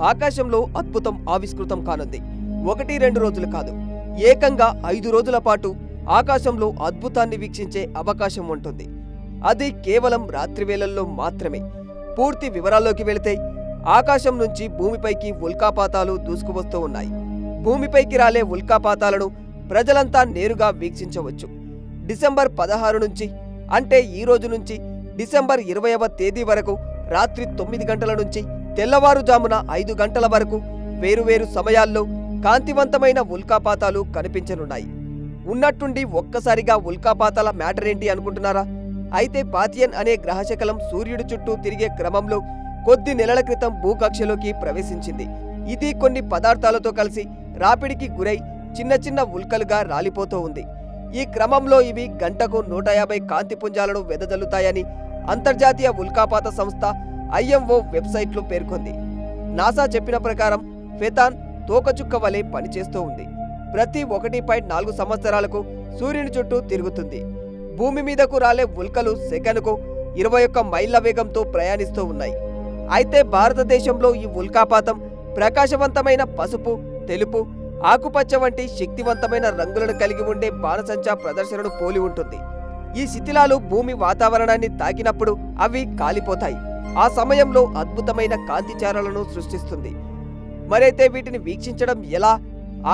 ఆకాశంలో అద్భుతం ఆవిష్కృతం కానుంది. 1-2 రోజులు కాదు, ఏకంగా 5 రోజుల పాటు ఆకాశంలో అద్భుతాన్ని వీక్షించే అవకాశం ఉంటుంది. అది కేవలం రాత్రి వేళల్లో మాత్రమే. పూర్తి వివరాల్లోకి వెళితే, ఆకాశం నుంచి భూమిపైకి ఉల్కాపాతాలు దూసుకువస్తూ ఉన్నాయి. భూమిపైకి రాలే ఉల్కాపాతాలను ప్రజలంతా నేరుగా వీక్షించవచ్చు. డిసెంబర్ 16 నుంచి, అంటే ఈ రోజు నుంచి డిసెంబర్ 20వ తేదీ వరకు రాత్రి 9 గంటల నుంచి తెల్లవారుజామున 5 గంటల వరకు వేరువేరు సమయాల్లో కాంతివంతమైన ఉల్కాపాతాలు కనిపించనున్నాయి. ఉన్నట్టుండి ఒక్కసారిగా ఉల్కాపాతాల మ్యాటర్ ఏంటి అనుకుంటున్నారా? అయితే పాథియన్ అనే గ్రహశకలం సూర్యుడి చుట్టూ తిరిగే క్రమంలో కొద్ది నెలల క్రితం భూకక్షలోకి ప్రవేశించింది. ఇది కొన్ని పదార్థాలతో కలిసి రాపిడికి గురై చిన్న చిన్న ఉల్కలుగా రాలిపోతూ ఉంది. ఈ క్రమంలో ఇవి గంటకు 150 కాంతిపుంజాలను వెదజల్లుతాయని అంతర్జాతీయ ఉల్కాపాత సంస్థ IMO వెబ్సైట్లో పేర్కొంది. నాసా చెప్పిన ప్రకారం ఫెథాన్ తోకచుక్క వలె పనిచేస్తూ ఉంది. ప్రతి 1.4 సంవత్సరాలకు సూర్యుని చుట్టూ తిరుగుతుంది. భూమి మీదకు రాలే ఉల్కలు సెకనుకు 21 మైళ్ల వేగంతో ప్రయాణిస్తూ ఉన్నాయి. అయితే భారతదేశంలో ఈ ఉల్కాపాతం ప్రకాశవంతమైన పసుపు, తెలుపు, ఆకుపచ్చ వంటి శక్తివంతమైన రంగులను కలిగి ఉండే బాణసంచా ప్రదర్శనను పోలి ఉంటుంది. ఈ శిథిలాలు భూమి వాతావరణాన్ని తాకినప్పుడు అవి కాలిపోతాయి. ఆ సమయంలో అద్భుతమైన కాంతిచారాలను సృష్టిస్తుంది. మరైతే వీటిని వీక్షించడం ఎలా?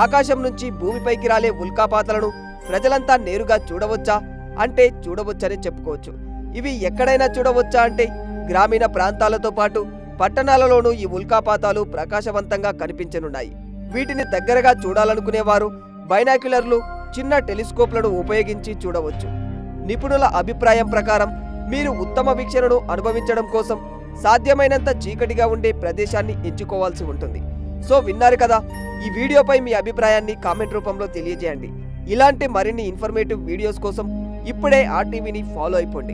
ఆకాశం నుంచి భూమిపైకి రాలే ఉల్కాపాతాలను ప్రజలంతా నేరుగా చూడవచ్చా అంటే చూడవచ్చని చెప్పుకోవచ్చు. ఇవి ఎక్కడైనా చూడవచ్చా అంటే గ్రామీణ ప్రాంతాలతో పాటు పట్టణాలలోనూ ఈ ఉల్కాపాతాలు ప్రకాశవంతంగా కనిపించనున్నాయి. వీటిని దగ్గరగా చూడాలనుకునేవారు బైనాక్యులర్లు, చిన్న టెలిస్కోప్లను ఉపయోగించి చూడవచ్చు. నిపుణుల అభిప్రాయం ప్రకారం మీరు ఉత్తమ వీక్షణను అనుభవించడం కోసం సాధ్యమైనంత చీకటిగా ఉండే ప్రదేశాన్ని ఎంచుకోవాల్సి ఉంటుంది. సో విన్నారు కదా, ఈ వీడియోపై మీ అభిప్రాయాన్ని కామెంట్ రూపంలో తెలియజేయండి. ఇలాంటి మరిన్ని ఇన్ఫర్మేటివ్ వీడియోస్ కోసం ఇప్పుడే RTV ని ఫాలో అయిపోండి.